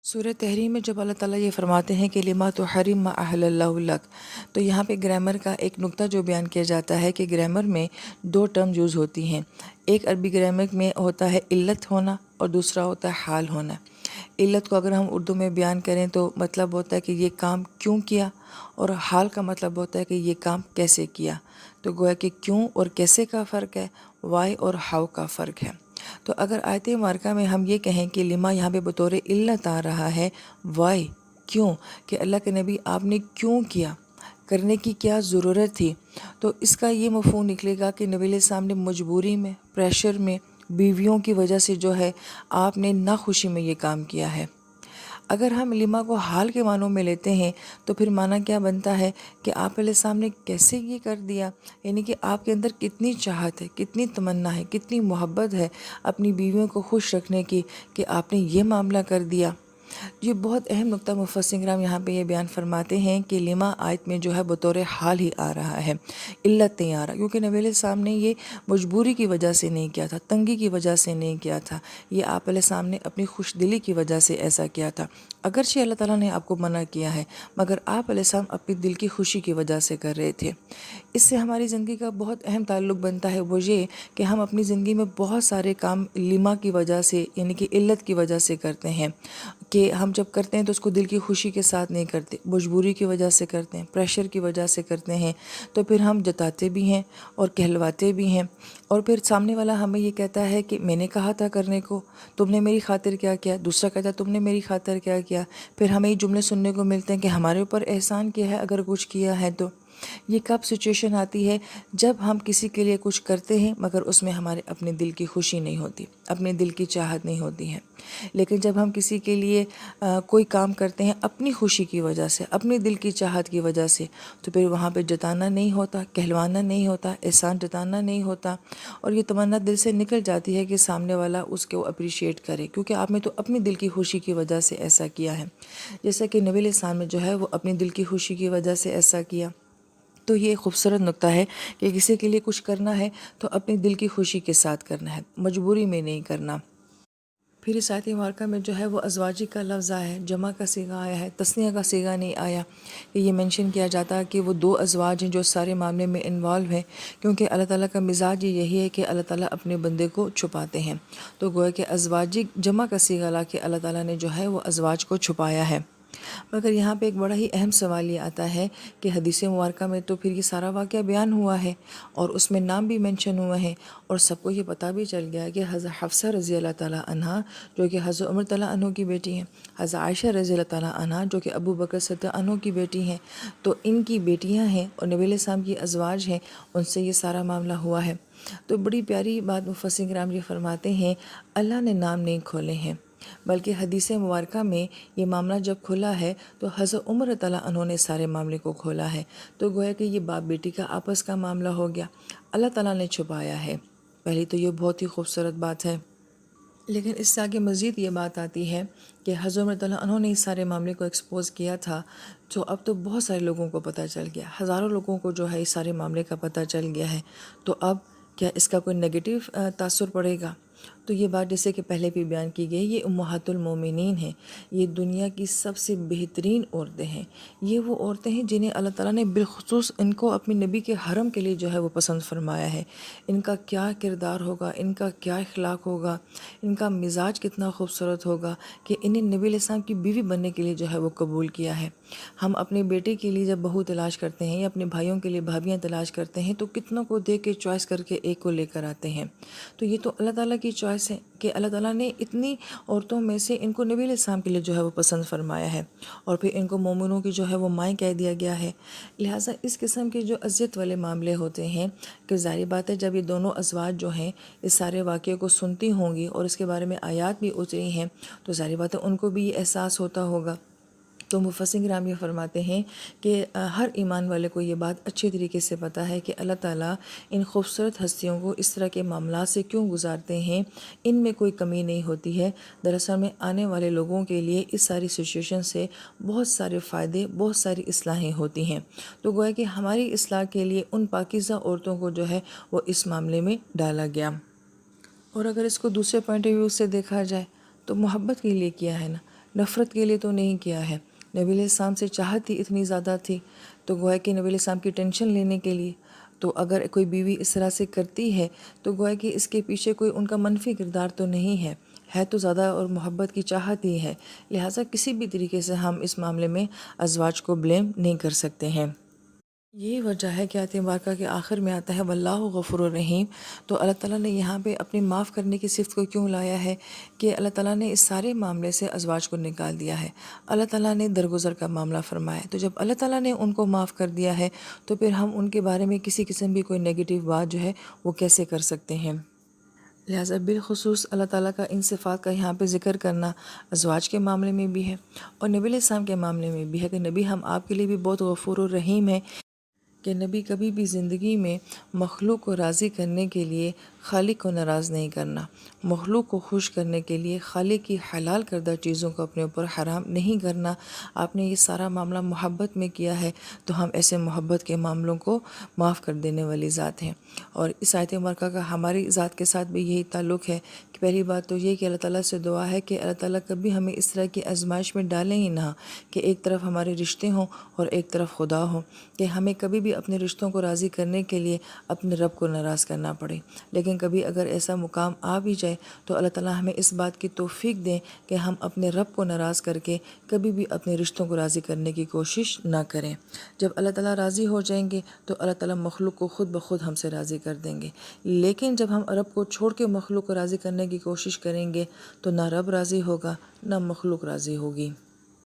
سورہ تحریم میں جب اللہ تعالیٰ یہ فرماتے ہیں کہ لما تحرم ما احل اللہ لک، تو یہاں پہ گرامر کا ایک نقطہ جو بیان کیا جاتا ہے کہ گرامر میں دو ٹرم یوز ہوتی ہیں۔ ایک عربی گرامر میں ہوتا ہے علت ہونا اور دوسرا ہوتا ہے حال ہونا۔ علت کو اگر ہم اردو میں بیان کریں تو مطلب ہوتا ہے کہ یہ کام کیوں کیا، اور حال کا مطلب ہوتا ہے کہ یہ کام کیسے کیا۔ تو گویا کہ کیوں اور کیسے کا فرق ہے، وائی اور ہاؤ کا فرق ہے۔ تو اگر آیت مبارکہ میں ہم یہ کہیں کہ لما یہاں پہ بطور علت آ رہا ہے، وائی کیوں، کہ اللہ کے نبی آپ نے کیوں کیا، کرنے کی کیا ضرورت تھی، تو اس کا یہ مفہوم نکلے گا کہ نبی علیہ السلام نے مجبوری میں، پریشر میں، بیویوں کی وجہ سے جو ہے آپ نے ناخوشی میں یہ کام کیا ہے۔ اگر ہم لما کو حال کے معنوں میں لیتے ہیں تو پھر معنی کیا بنتا ہے کہ آپ علیہ السلام نے کیسے یہ کر دیا، یعنی کہ آپ کے اندر کتنی چاہت ہے، کتنی تمنا ہے، کتنی محبت ہے اپنی بیویوں کو خوش رکھنے کی کہ آپ نے یہ معاملہ کر دیا۔ یہ بہت اہم نقطہ مفسرین کرام یہاں پہ یہ بیان فرماتے ہیں کہ لما آیت میں جو ہے بطور حال ہی آ رہا ہے، علت نہیں آ رہا، کیونکہ نبی علیہ السلام نے یہ مجبوری کی وجہ سے نہیں کیا تھا، تنگی کی وجہ سے نہیں کیا تھا، یہ آپ علیہ السلام نے اپنی خوش دلی کی وجہ سے ایسا کیا تھا۔ اگرچہ اللہ تعالیٰ نے آپ کو منع کیا ہے، مگر آپ علیہ السلام اپنی دل کی خوشی کی وجہ سے کر رہے تھے۔ اس سے ہماری زندگی کا بہت اہم تعلق بنتا ہے، وہ یہ کہ ہم اپنی زندگی میں بہت سارے کام لما کی وجہ سے، یعنی کہ علت کی وجہ سے کرتے ہیں، کہ ہم جب کرتے ہیں تو اس کو دل کی خوشی کے ساتھ نہیں کرتے، مجبوری کی وجہ سے کرتے ہیں، پریشر کی وجہ سے کرتے ہیں، تو پھر ہم جتاتے بھی ہیں اور کہلواتے بھی ہیں، اور پھر سامنے والا ہمیں یہ کہتا ہے کہ میں نے کہا تھا کرنے کو، تم نے میری خاطر کیا کیا، دوسرا کہتا ہے تم نے میری خاطر کیا کیا۔ پھر ہمیں یہ جملے سننے کو ملتے ہیں کہ ہمارے اوپر احسان کیا ہے اگر کچھ کیا ہے تو۔ یہ کب سچویشن آتی ہے، جب ہم کسی کے لیے کچھ کرتے ہیں مگر اس میں ہمارے اپنے دل کی خوشی نہیں ہوتی، اپنے دل کی چاہت نہیں ہوتی ہے۔ لیکن جب ہم کسی کے لیے کوئی کام کرتے ہیں اپنی خوشی کی وجہ سے، اپنے دل کی چاہت کی وجہ سے، تو پھر وہاں پہ جتانا نہیں ہوتا، کہلوانا نہیں ہوتا، احسان جتانا نہیں ہوتا، اور یہ تمنا دل سے نکل جاتی ہے کہ سامنے والا اس کو اپریشیٹ کرے، کیونکہ آپ نے تو اپنی دل کی خوشی کی وجہ سے ایسا کیا ہے، جیسا کہ نبی علیہ السلام نے جو ہے وہ اپنی دل کی خوشی کی وجہ سے ایسا کیا۔ تو یہ ایک خوبصورت نقطہ ہے کہ کسی کے لیے کچھ کرنا ہے تو اپنی دل کی خوشی کے ساتھ کرنا ہے، مجبوری میں نہیں کرنا۔ پھر اس آیت مبارکہ میں جو ہے وہ ازواجی کا لفظ آیا ہے، جمع کا صیغہ آیا ہے، تثنیہ کا صیغہ نہیں آیا، کہ یہ مینشن کیا جاتا ہے کہ وہ دو ازواج ہیں جو سارے معاملے میں انوالو ہیں، کیونکہ اللہ تعالیٰ کا مزاج یہی ہے کہ اللہ تعالیٰ اپنے بندے کو چھپاتے ہیں، تو گویا کہ ازواجی جمع کا صیغہ لا کے اللہ تعالیٰ نے جو ہے وہ ازواج کو چھپایا ہے۔ مگر یہاں پہ ایک بڑا ہی اہم سوال یہ آتا ہے کہ حدیث مبارکہ میں تو پھر یہ سارا واقعہ بیان ہوا ہے اور اس میں نام بھی مینشن ہوا ہے، اور سب کو یہ پتہ بھی چل گیا ہے کہ حضرت حفصہ رضی اللہ تعالیٰ عنہا جو کہ حضرت عمر تعالیٰ عنہ کی بیٹی ہیں، حضرت عائشہ رضی اللہ تعالیٰ عنہا جو کہ ابو بکر صدیق عنہ کی بیٹی ہیں، تو ان کی بیٹیاں ہیں اور نبی علیہ السلام کی ازواج ہیں، ان سے یہ سارا معاملہ ہوا ہے۔ تو بڑی پیاری بات مفسرین کرام یہ فرماتے ہیں، اللہ نے نام نہیں کھولے ہیں، بلکہ حدیث مبارکہ میں یہ معاملہ جب کھلا ہے تو حضرت عمر تعالیٰ عنہ نے سارے معاملے کو کھولا ہے، تو گویا کہ یہ باپ بیٹی کا آپس کا معاملہ ہو گیا، اللہ تعالیٰ نے چھپایا ہے۔ پہلی تو یہ بہت ہی خوبصورت بات ہے، لیکن اس سے آگے مزید یہ بات آتی ہے کہ حضرت عمر تعالیٰ عنہ نے اس سارے معاملے کو ایکسپوز کیا تھا، تو اب تو بہت سارے لوگوں کو پتہ چل گیا، ہزاروں لوگوں کو جو ہے اس سارے معاملے کا پتہ چل گیا ہے، تو اب کیا اس کا کوئی نگیٹو تاثر پڑے گا؟ تو یہ بات جیسے کہ پہلے بھی بیان کی گئی، یہ امہات المومنین ہیں، یہ دنیا کی سب سے بہترین عورتیں ہیں، یہ وہ عورتیں ہیں جنہیں اللہ تعالیٰ نے بالخصوص ان کو اپنے نبی کے حرم کے لیے جو ہے وہ پسند فرمایا ہے۔ ان کا کیا کردار ہوگا، ان کا کیا اخلاق ہوگا، ان کا مزاج کتنا خوبصورت ہوگا کہ انہیں نبی علیہ السلام کی بیوی بننے کے لیے جو ہے وہ قبول کیا ہے۔ ہم اپنے بیٹے کے لیے جب بہو تلاش کرتے ہیں یا اپنے بھائیوں کے لیے بھابیاں تلاش کرتے ہیں تو کتنوں کو دیکھ کے چوائس کر کے ایک کو لے کر آتے ہیں، تو یہ تو اللہ تعالیٰ کی چوائس ہے کہ اللہ تعالیٰ نے اتنی عورتوں میں سے ان کو نبی علیہ السلام کے لیے جو ہے وہ پسند فرمایا ہے، اور پھر ان کو مومنوں کی جو ہے وہ مائیں کہہ دیا گیا ہے۔ لہٰذا اس قسم کے جو اذیت والے معاملے ہوتے ہیں کہ ظاہر بات ہے جب یہ دونوں ازواج جو ہیں اس سارے واقعے کو سنتی ہوں گی اور اس کے بارے میں آیات بھی اتری ہیں، تو ظاہر بات ہے ان کو بھی یہ احساس ہوتا ہوگا۔ تو مفسرین کرام یہ فرماتے ہیں کہ ہر ایمان والے کو یہ بات اچھی طریقے سے پتہ ہے کہ اللہ تعالیٰ ان خوبصورت ہستیوں کو اس طرح کے معاملات سے کیوں گزارتے ہیں، ان میں کوئی کمی نہیں ہوتی ہے، دراصل میں آنے والے لوگوں کے لیے اس ساری سچویشن سے بہت سارے فائدے، بہت ساری اصلاحیں ہوتی ہیں، تو گویا کہ ہماری اصلاح کے لیے ان پاکیزہ عورتوں کو جو ہے وہ اس معاملے میں ڈالا گیا۔ اور اگر اس کو دوسرے پوائنٹ آف ویو سے دیکھا جائے تو محبت کے لیے کیا ہے نا، نفرت کے لیے تو نہیں کیا ہے۔ نبی علیہ السلام سے چاہت ہی اتنی زیادہ تھی تو گویا کہ نبی علیہ السلام کی ٹینشن لینے کے لیے، تو اگر کوئی بیوی اس طرح سے کرتی ہے تو گویا کہ اس کے پیچھے کوئی ان کا منفی کردار تو نہیں ہے تو زیادہ اور محبت کی چاہت ہی ہے، لہٰذا کسی بھی طریقے سے ہم اس معاملے میں ازواج کو بلیم نہیں کر سکتے ہیں۔ یہی وجہ ہے کہ آیت مبارکہ کے آخر میں آتا ہے واللہ غفور الرحیم، تو اللہ تعالیٰ نے یہاں پہ اپنی معاف کرنے کی صفت کو کیوں لایا ہے کہ اللہ تعالیٰ نے اس سارے معاملے سے ازواج کو نکال دیا ہے، اللہ تعالیٰ نے درگزر کا معاملہ فرمایا، تو جب اللہ تعالیٰ نے ان کو معاف کر دیا ہے تو پھر ہم ان کے بارے میں کسی قسم بھی کوئی نیگیٹو بات جو ہے وہ کیسے کر سکتے ہیں۔ لہٰذا بالخصوص اللہ تعالیٰ کا ان صفات کا یہاں پہ ذکر کرنا ازواج کے معاملے میں بھی ہے اور نبی علیہ السلام کے معاملے میں بھی ہے کہ نبی ہم آپ کے لیے بھی بہت غفور الرحیم ہے کہ نبی کبھی بھی زندگی میں مخلوق کو راضی کرنے کے لیے خالق کو ناراض نہیں کرنا، مخلوق کو خوش کرنے کے لیے خالق کی حلال کردہ چیزوں کو اپنے اوپر حرام نہیں کرنا۔ آپ نے یہ سارا معاملہ محبت میں کیا ہے تو ہم ایسے محبت کے معاملوں کو معاف کر دینے والی ذات ہیں۔ اور اس آیت مبارکہ کا ہماری ذات کے ساتھ بھی یہی تعلق ہے کہ پہلی بات تو یہ کہ اللہ تعالیٰ سے دعا ہے کہ اللہ تعالیٰ کبھی ہمیں اس طرح کی آزمائش میں ڈالیں ہی نہ کہ ایک طرف ہمارے رشتے ہوں اور ایک طرف خدا ہو، کہ ہمیں کبھی بھی اپنے رشتوں کو راضی کرنے کے لیے اپنے رب کو ناراض کرنا پڑے۔ لیکن کبھی اگر ایسا مقام آ بھی جائے تو اللہ تعالیٰ ہمیں اس بات کی توفیق دیں کہ ہم اپنے رب کو ناراض کر کے کبھی بھی اپنے رشتوں کو راضی کرنے کی کوشش نہ کریں۔ جب اللہ تعالیٰ راضی ہو جائیں گے تو اللہ تعالیٰ مخلوق کو خود بخود ہم سے راضی کر دیں گے، لیکن جب ہم رب کو چھوڑ کے مخلوق کو راضی کرنے کی کوشش کریں گے تو نہ رب راضی ہوگا نہ مخلوق راضی ہوگی۔